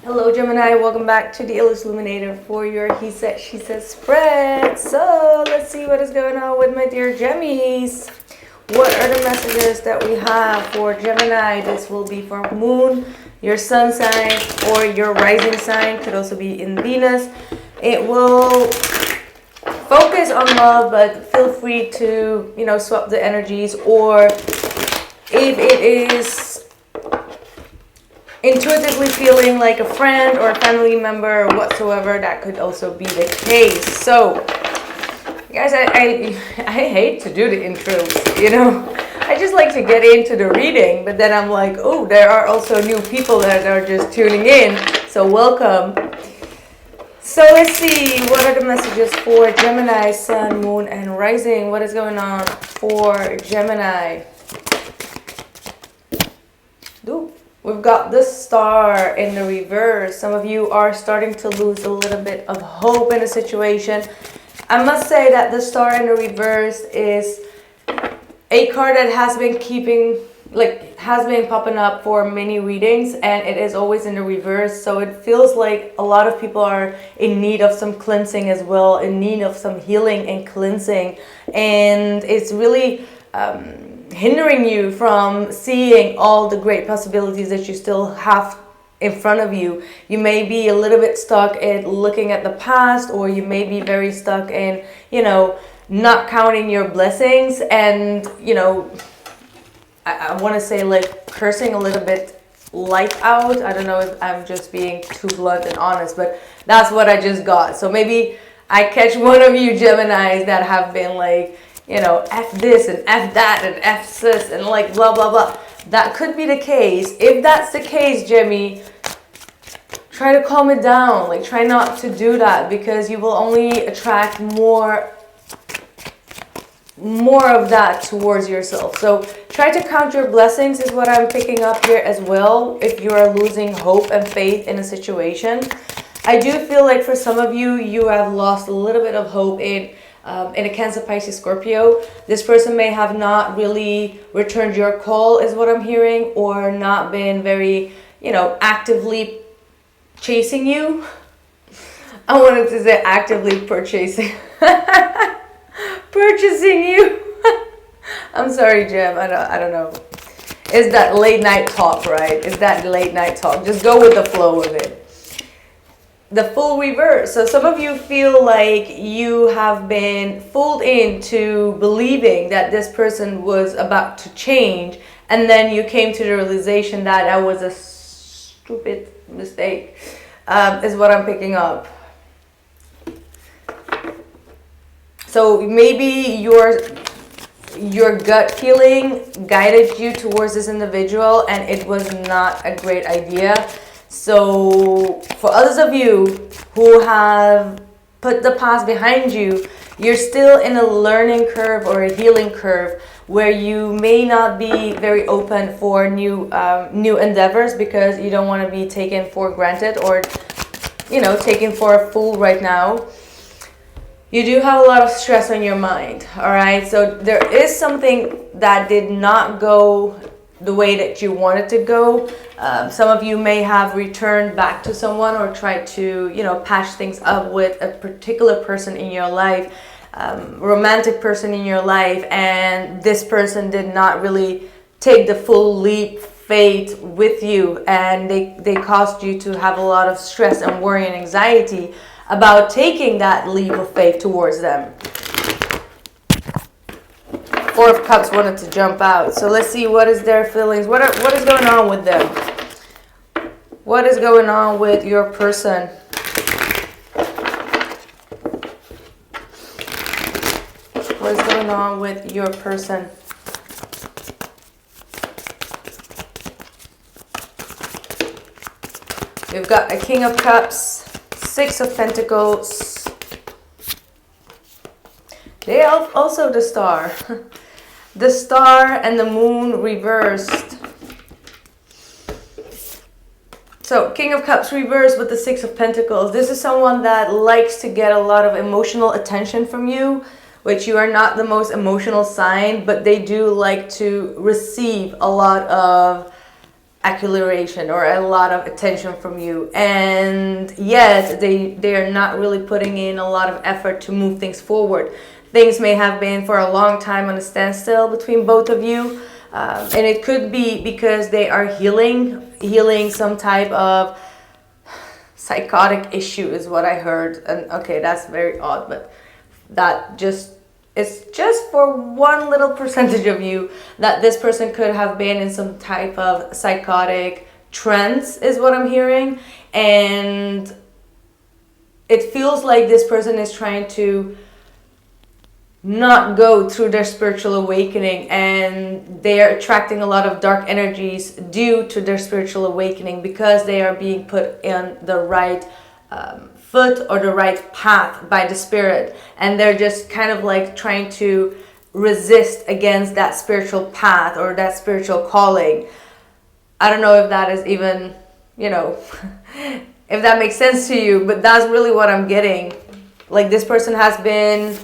Hello Gemini, welcome back to the illuminator for your he said she said spread. So let's see what is going on with my dear Gemmies. What are the messages that we have for Gemini? This will be for moon, your sun sign, or your rising sign. Could also be in Venus. It will focus on love, but feel free to, swap the energies, or if it is intuitively feeling like a friend or a family member or whatsoever, that could also be the case. So guys, I hate to do the intros, I just like to get into the reading, but then I'm like, oh, there are also new people that are just tuning in, so welcome. So let's see, what are the messages for Gemini, sun, moon, and rising? What is going on for Gemini? We've got the star in the reverse. Some of you are starting to lose a little bit of hope in a situation. I must say that the star in the reverse is a card that has been popping up for many readings, and it is always in the reverse. So it feels like a lot of people are in need of some cleansing as well, in need of some healing and cleansing. And it's really hindering you from seeing all the great possibilities that you still have in front of you. You may be a little bit stuck in looking at the past, or you may be very stuck in, not counting your blessings, and, I want to say like cursing a little bit life out. I don't know if I'm just being too blunt and honest, but that's what I just got. So maybe I catch one of you Geminis that have been like, F this and F that and F this and like blah, blah, blah. That could be the case. If that's the case, Gemmy, try to calm it down. Like, try not to do that, because you will only attract more of that towards yourself. So try to count your blessings is what I'm picking up here as well, if you are losing hope and faith in a situation. I do feel like for some of you, you have lost a little bit of hope in a Cancer, Pisces, Scorpio. This person may have not really returned your call is what I'm hearing, or not been very, actively chasing you. I wanted to say actively purchasing you. I'm sorry, Gem. I don't know. It's that late night talk, right? It's that late night talk. Just go with the flow of it. The full reverse. So some of you feel like you have been fooled into believing that this person was about to change, and then you came to the realization that that was a stupid mistake, is what I'm picking up. So maybe your gut feeling guided you towards this individual, and it was not a great idea. So for others of you who have put the past behind you, you're still in a learning curve or a healing curve, where you may not be very open for new endeavors, because you don't want to be taken for granted, or taken for a fool right now. You do have a lot of stress on your mind, all right? So there is something that did not go the way that you wanted to go. Some of you may have returned back to someone, or tried to, patch things up with a particular person in your life, romantic person in your life, and this person did not really take the full leap faith with you, and they caused you to have a lot of stress and worry and anxiety about taking that leap of faith towards them. Four of Cups wanted to jump out. So let's see, what is their feelings? What is going on with them? What is going on with your person? What is going on with your person? We've got a King of Cups, Six of Pentacles. They are also the Star. The Star and the Moon reversed. So King of Cups reversed with the Six of Pentacles. This is someone that likes to get a lot of emotional attention from you, which you are not the most emotional sign, but they do like to receive a lot of acceleration or a lot of attention from you, and yet they are not really putting in a lot of effort to move things forward. Things may have been for a long time on a standstill between both of you, and it could be because they are healing some type of psychotic issue is what I heard. And okay, that's very odd, but that just, it's just for one little percentage of you that this person could have been in some type of psychotic trance is what I'm hearing. And it feels like this person is trying to not go through their spiritual awakening, and they are attracting a lot of dark energies due to their spiritual awakening because they are being put in the right foot or the right path by the spirit, and they're just kind of like trying to resist against that spiritual path or that spiritual calling. I don't know if that is even, you know, if that makes sense to you, but that's really what I'm getting. Like, this person has been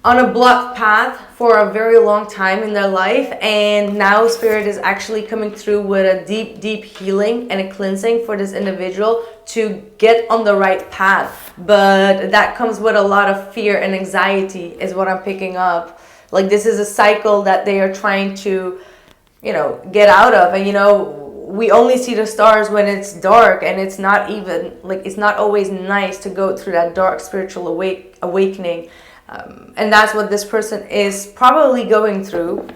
on a blocked path for a very long time in their life, and now spirit is actually coming through with a deep healing and a cleansing for this individual to get on the right path. But that comes with a lot of fear and anxiety is what I'm picking up. Like, this is a cycle that they are trying to, you know, get out of. And you know, we only see the stars when it's dark, and it's not even like, it's not always nice to go through that dark spiritual awakening. And that's what this person is probably going through.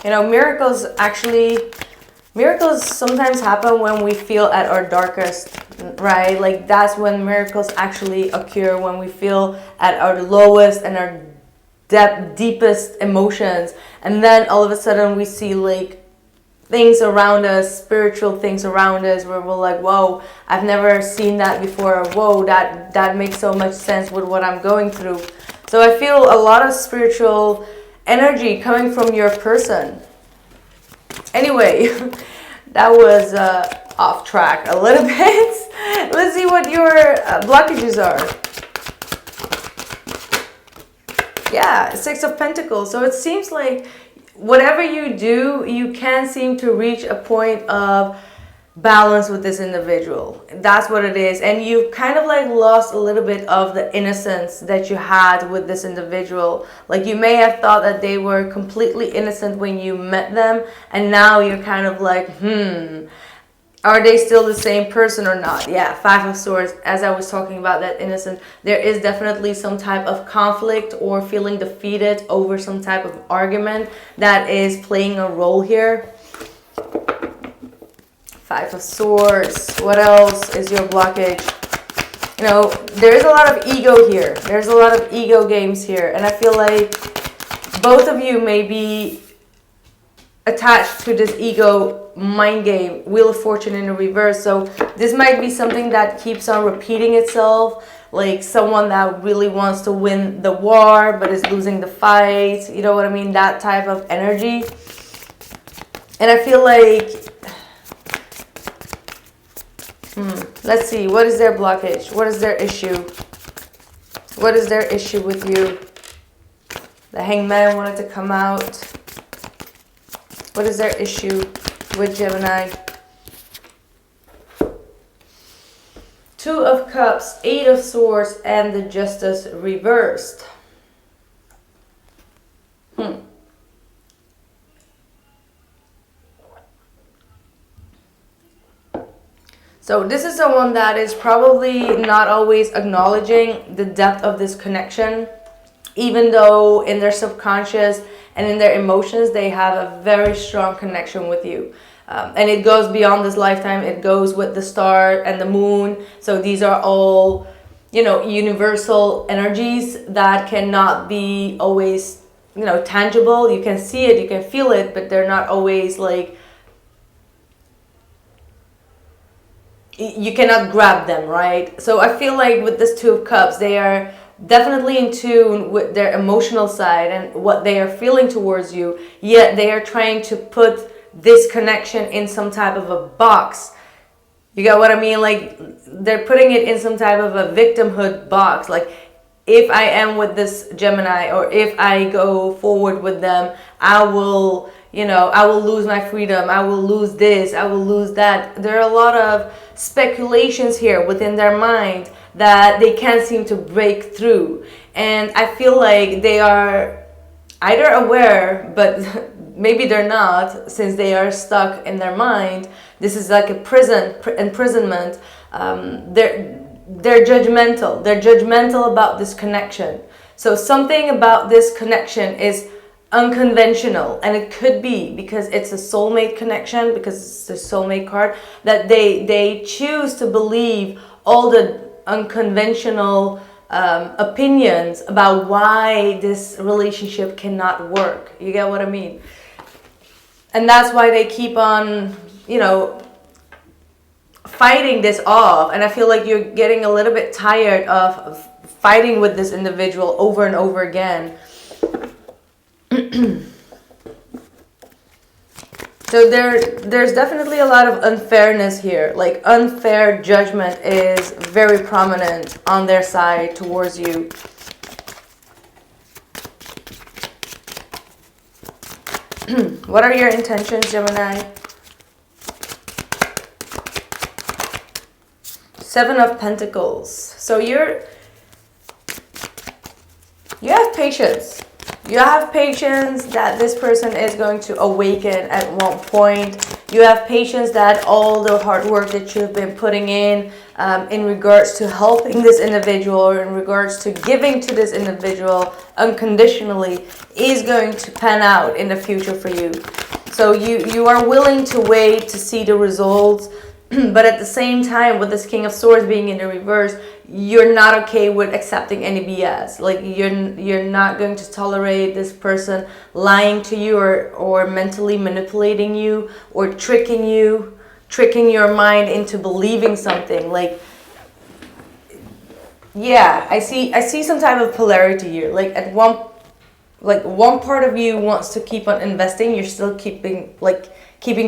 You know, miracles sometimes happen when we feel at our darkest, right? Like, that's when miracles actually occur, when we feel at our lowest and our deepest emotions. And then all of a sudden we see like things around us, spiritual things around us, where we're like, whoa, I've never seen that before. Or, whoa, that makes so much sense with what I'm going through. So I feel a lot of spiritual energy coming from your person. Anyway, that was off track a little bit. Let's see what your blockages are. Yeah, Six of Pentacles. So it seems like whatever you do, you can't seem to reach a point of balance with this individual. That's what it is. And you've kind of like lost a little bit of the innocence that you had with this individual. Like, you may have thought that they were completely innocent when you met them, and now you're kind of like, are they still the same person or not? Yeah, Five of Swords. As I was talking about that innocence, there is definitely some type of conflict or feeling defeated over some type of argument that is playing a role here. Five of Swords. What else is your blockage? You know, there is a lot of ego here. There's a lot of ego games here. And I feel like both of you may be attached to this ego mind game, Wheel of Fortune in the reverse. So this might be something that keeps on repeating itself, like someone that really wants to win the war but is losing the fight, you know what I mean, that type of energy. And I feel like let's see, what is their blockage? What is their issue? What is their issue with you? The Hangman wanted to come out. What is their issue with Gemini? Two of Cups, Eight of Swords, and the Justice reversed. So this is someone that is probably not always acknowledging the depth of this connection, even though in their subconscious and in their emotions, they have a very strong connection with you. And it goes beyond this lifetime. It goes with the star and the moon. So these are all, you know, universal energies that cannot be always, you know, tangible. You can see it, you can feel it, but they're not always like, you cannot grab them, right? So I feel like with this Two of Cups, they are definitely in tune with their emotional side and what they are feeling towards you, yet they are trying to put this connection in some type of a box You get what I mean? Like, they're putting it in some type of a victimhood box. Like, if I am with this Gemini, or if I go forward with them, I will, you know, I will lose my freedom. I will lose this. I will lose that. There are a lot of speculations here within their mind that they can't seem to break through. And I feel like they are either aware, but maybe they're not, since they are stuck in their mind. This is like a imprisonment. They're judgmental. They're judgmental about this connection. So something about this connection is unconventional, and it could be because it's a soulmate connection, because it's the soulmate card, that they choose to believe all the unconventional opinions about why this relationship cannot work. You get what I mean? And that's why they keep on, you know, fighting this off. And I feel like you're getting a little bit tired of fighting with this individual over and over again. So there's definitely a lot of unfairness here. Like, unfair judgment is very prominent on their side towards you. What are your intentions, Gemini? Seven of Pentacles. So you have patience. You have patience that this person is going to awaken at one point. You have patience that all the hard work that you've been putting in regards to helping this individual, or in regards to giving to this individual unconditionally, is going to pan out in the future for you. So you are willing to wait to see the results. But at the same time, with this King of Swords being in the reverse, you're not okay with accepting any BS. Like, you're not going to tolerate this person lying to you, or mentally manipulating you, or tricking your mind into believing something. Like, yeah, I see some type of polarity here. Like, one part of you wants to keep on investing. You're still keeping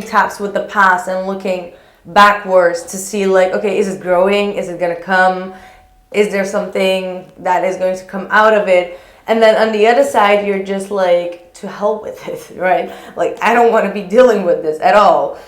tabs with the past and looking backwards to see, like, okay, is it growing? Is it gonna come? Is there something that is going to come out of it? And then on the other side, you're just like, to hell with it, right? Like, I don't want to be dealing with this at all.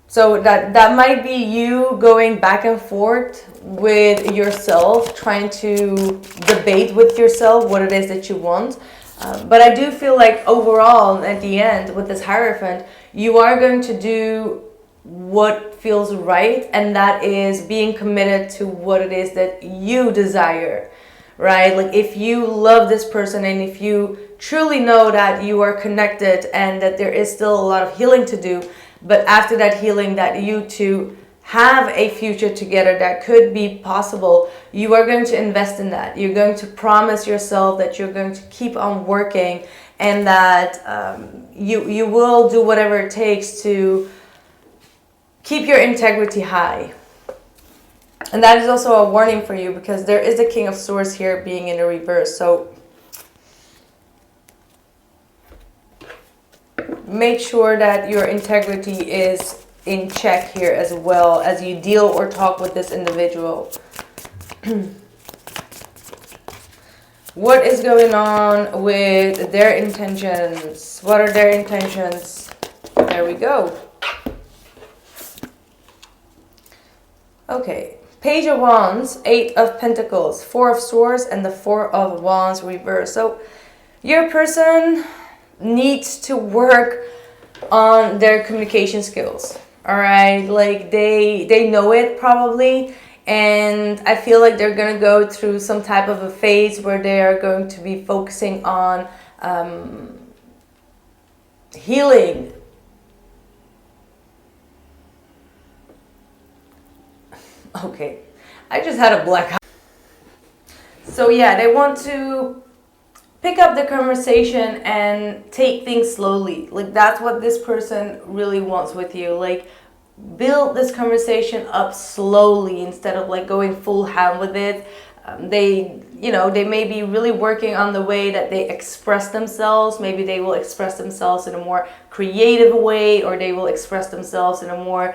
So that might be you going back and forth with yourself, trying to debate with yourself what it is that you want. But I do feel like overall, at the end, with this Hierophant, you are going to do what feels right, and that is being committed to what it is that you desire, right? Like, if you love this person, and if you truly know that you are connected and that there is still a lot of healing to do, but after that healing, that you two have a future together that could be possible, you are going to invest in that. You're going to promise yourself that you're going to keep on working, and that you will do whatever it takes to keep your integrity high. And that is also a warning for you, because there is a King of Swords here being in the reverse. So make sure that your integrity is in check here as well as you deal or talk with this individual. What is going on with their intentions? What are their intentions? There we go. Okay, Page of Wands, Eight of Pentacles, Four of Swords, and the Four of Wands reverse. So your person needs to work on their communication skills. All right, like they know it probably, and I feel like they're gonna go through some type of a phase where they are going to be focusing on healing. Okay, I just had a blackout. So yeah, they want to pick up the conversation and take things slowly. Like, that's what this person really wants with you. Like, build this conversation up slowly instead of like going full ham with it. They may be really working on the way that they express themselves. Maybe they will express themselves in a more creative way, or they will express themselves in a more,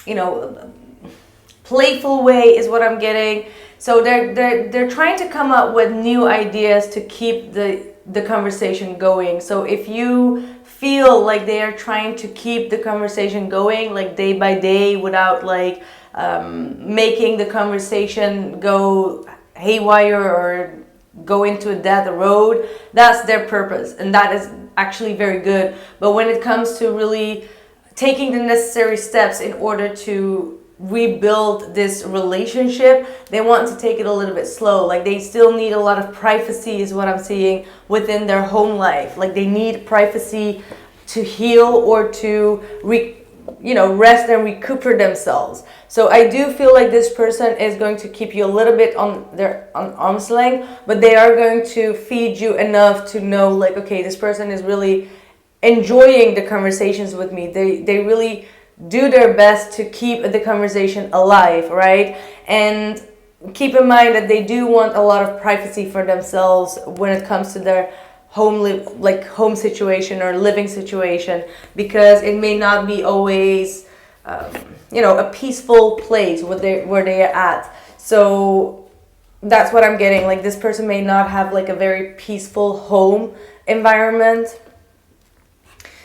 you know, playful way is what I'm getting. So they're trying to come up with new ideas to keep the conversation going. So if you feel like they are trying to keep the conversation going, like day by day, without like making the conversation go haywire or go into a dead road, that's their purpose, and that is actually very good. But when it comes to really taking the necessary steps in order to rebuild this relationship, they want to take it a little bit slow. Like they still need a lot of privacy is what I'm seeing within their home life. Like they need privacy to heal or to rest and recuperate themselves. So I do feel like this person is going to keep you a little bit on arm's length, but they are going to feed you enough to know like, okay, this person is really enjoying the conversations with me. They really do their best to keep the conversation alive, right? And keep in mind that they do want a lot of privacy for themselves when it comes to their home situation or living situation, because it may not be always a peaceful place where they are at. So that's what I'm getting. Like this person may not have like a very peaceful home environment.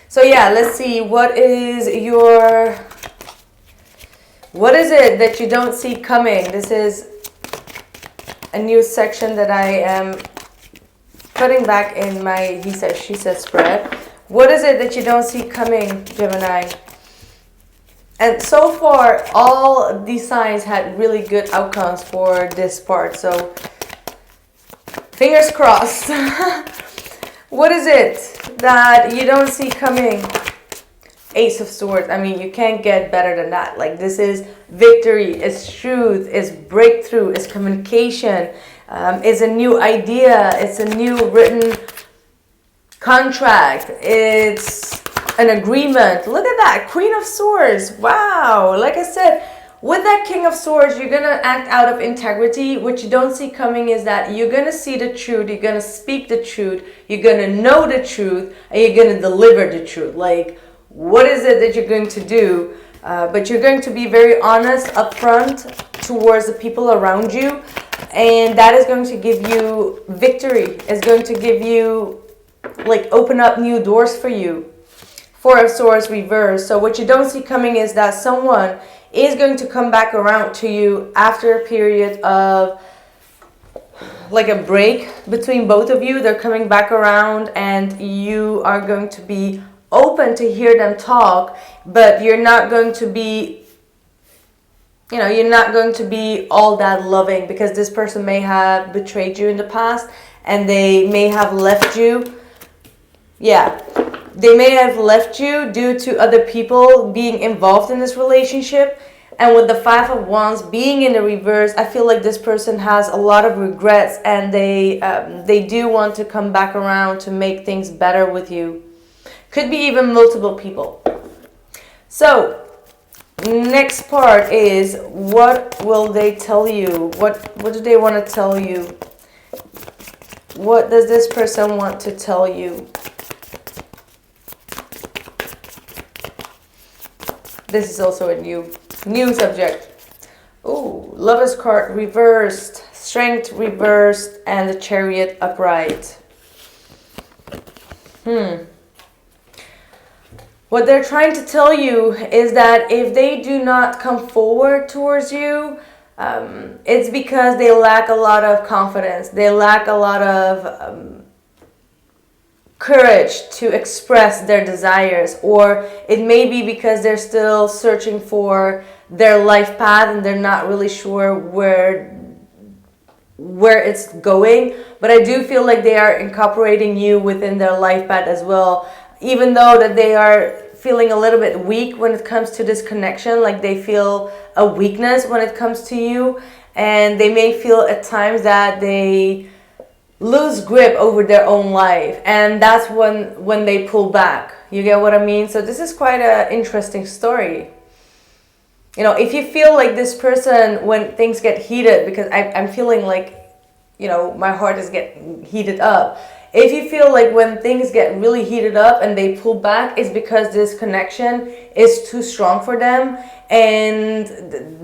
So yeah, let's see, what is it that you don't see coming? This is a new section that I am putting back in my he said, she said spread. What is it that you don't see coming, Gemini? And so far, all these signs had really good outcomes for this part. So fingers crossed. What is it that you don't see coming? Ace of Swords. I mean, you can't get better than that. Like this is victory, it's truth, it's breakthrough, it's communication, it's a new idea, it's a new written contract, it's an agreement. Look at that, Queen of Swords. Wow. Like I said, with that King of Swords, you're going to act out of integrity. What you don't see coming is that you're going to see the truth, you're going to speak the truth, you're going to know the truth, and you're going to deliver the truth. Like, what is it that you're going to do? But you're going to be very honest, upfront towards the people around you, and that is going to give you victory. It's going to give you, like, open up new doors for you. Four of Swords reversed. So what you don't see coming is that someone is going to come back around to you after a period of like a break between both of you. They're coming back around and you are going to be open to hear them talk, but you're not going to be, you're not going to be all that loving, because this person may have betrayed you in the past and they may have left you. Yeah. They may have left you due to other people being involved in this relationship. And with the Five of Wands being in the reverse, I feel like this person has a lot of regrets, and they do want to come back around to make things better with you. Could be even multiple people. So, next part is, what will they tell you? What do they want to tell you? What does this person want to tell you? This is also a new subject. Oh, Lover's card reversed, Strength reversed, and the Chariot upright. What they're trying to tell you is that if they do not come forward towards you, it's because they lack a lot of confidence. They lack a lot of courage to express their desires, or it may be because they're still searching for their life path and they're not really sure where it's going. But I do feel like they are incorporating you within their life path as well, even though that they are feeling a little bit weak when it comes to this connection. Like they feel a weakness when it comes to you, and they may feel at times that they lose grip over their own life, and that's when they pull back. You get what I mean? So this is quite an interesting story. If you feel like this person, when things get heated, because I'm feeling like, my heart is getting heated up, If you feel like when things get really heated up and they pull back, it's because this connection is too strong for them, and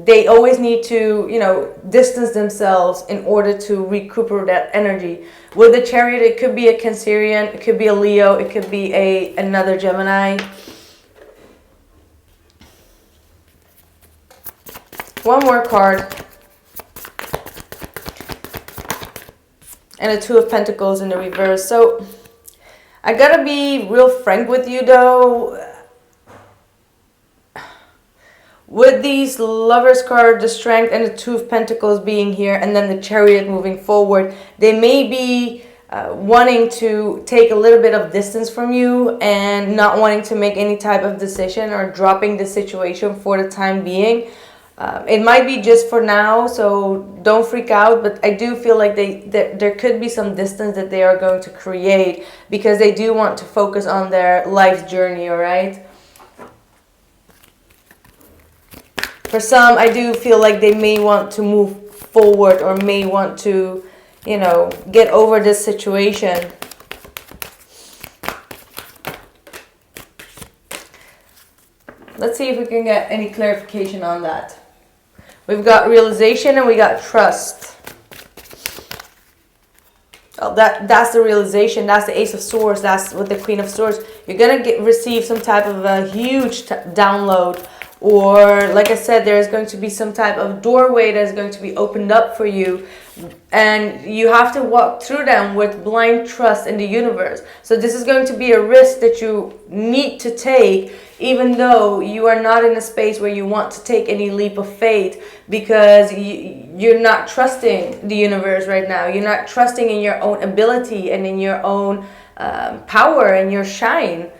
they always need to, you know, distance themselves in order to recuperate that energy. With the Chariot, it could be a Cancerian, it could be a Leo, it could be another Gemini. One more card. And a Two of Pentacles in the reverse. So I gotta be real frank with you though. With these Lovers card, the Strength and the Two of Pentacles being here, and then the Chariot moving forward, they may be wanting to take a little bit of distance from you and not wanting to make any type of decision or dropping the situation for the time being. It might be just for now, so don't freak out, but I do feel like there could be some distance that they are going to create because they do want to focus on their life journey, all right? For some, I do feel like they may want to move forward or may want to, you know, get over this situation. Let's see if we can get any clarification on that. We've got realization and we got trust. Oh, that's the realization. That's the Ace of Swords. That's with the Queen of Swords. You're going to receive some type of a huge download. Or, like I said, there's going to be some type of doorway that's going to be opened up for you. And you have to walk through them with blind trust in the universe. So this is going to be a risk that you need to take, even though you are not in a space where you want to take any leap of faith, because you're not trusting the universe right now. You're not trusting in your own ability and in your own power and your shine.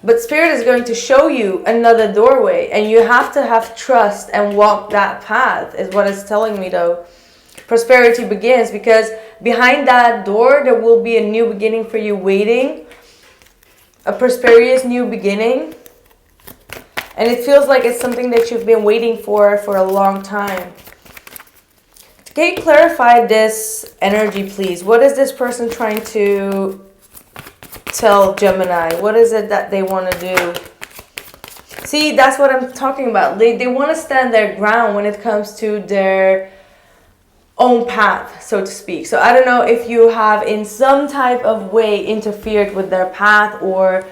But Spirit is going to show you another doorway, and you have to have trust and walk that path, is what it's telling me though. Prosperity begins, because behind that door there will be a new beginning for you waiting. A prosperous new beginning. And it feels like it's something that you've been waiting for a long time. Can you clarify this energy, please? What is this person trying to tell Gemini? What is it that they want to do? See, that's what I'm talking about. They want to stand their ground when it comes to their own path, so to speak. So I don't know if you have in some type of way interfered with their path, or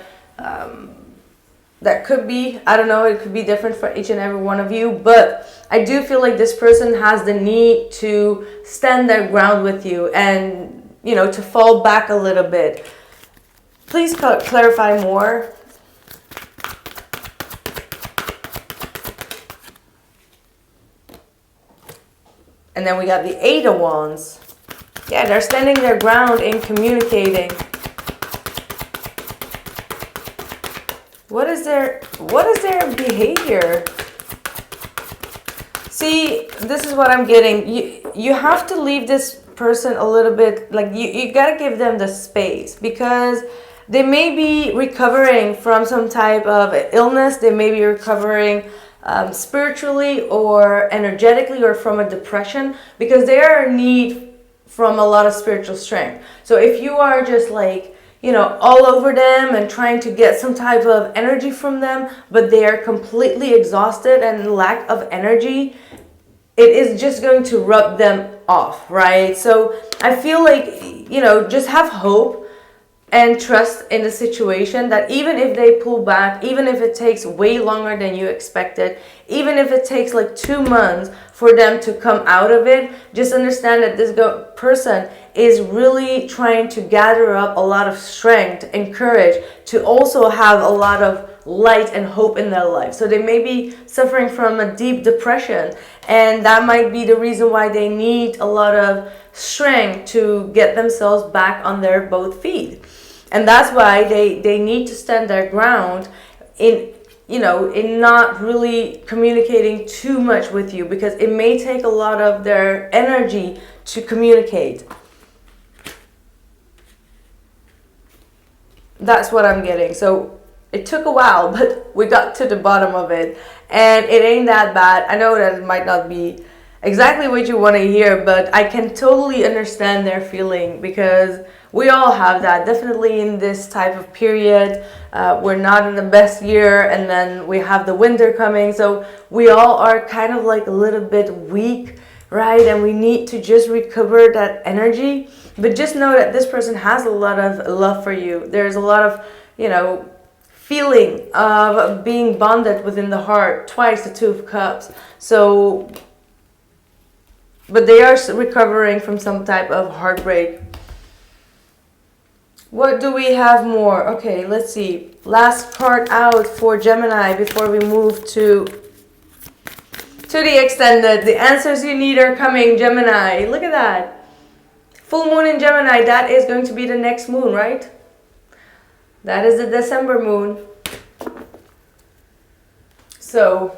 that could be, I don't know, it could be different for each and every one of you, but I do feel like this person has the need to stand their ground with you and, you know, to fall back a little bit. Please clarify more. And then we got the Eight of Wands. Yeah, they're standing their ground in communicating. What is their behavior? See, this is what I'm getting. You have to leave this person a little bit, like you gotta give them the space, because they may be recovering from some type of illness. They may be recovering spiritually or energetically, or from a depression, because they are in need from a lot of spiritual strength. So if you are just like, you know, all over them and trying to get some type of energy from them, but they are completely exhausted and lack of energy, it is just going to rub them off, right? So I feel like, you know, just have hope and trust in the situation, that even if they pull back, even if it takes way longer than you expected, even if it takes like 2 months for them to come out of it, just understand that this person is really trying to gather up a lot of strength and courage to also have a lot of light and hope in their life. So they may be suffering from a deep depression, and that might be the reason why they need a lot of strength to get themselves back on their both feet. And that's why they need to stand their ground in, you know, in not really communicating too much with you, because it may take a lot of their energy to communicate. That's what I'm getting. So it took a while, but we got to the bottom of it, and it ain't that bad. I know that it might not be exactly what you want to hear, but I can totally understand their feeling because we all have that. Definitely in this type of period, we're not in the best year, and then we have the winter coming, so we all are kind of like a little bit weak, right? And we need to just recover that energy. But just know that this person has a lot of love for you. There's a lot of, you know, feeling of being bonded within the heart. Twice the Two of Cups. So, but they are recovering from some type of heartbreak. What do we have more? Okay, let's see. Last card out for Gemini before we move to the extended. The answers you need are coming, Gemini. Look at that. Full moon in Gemini. That is going to be the next moon, right? That is the December moon. So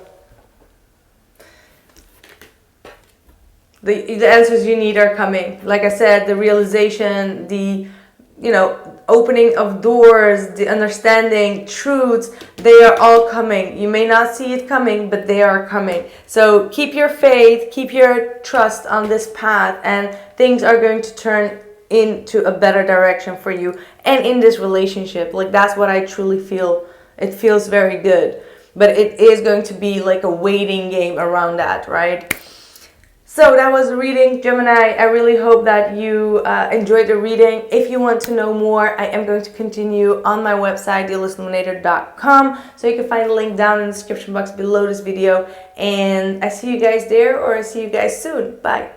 the answers you need are coming. Like I said, the realization, the, you know, opening of doors, the understanding, truths, they are all coming. You may not see it coming, but they are coming. So keep your faith, keep your trust on this path, and things are going to turn into a better direction for you and in this relationship. Like, that's what I truly feel. It feels very good, but it is going to be like a waiting game around that, right? So that was the reading, Gemini. I really hope that you enjoyed the reading. If you want to know more, I am going to continue on my website, illest.com. So you can find the link down in the description box below this video. And I see you guys there, or I see you guys soon. Bye.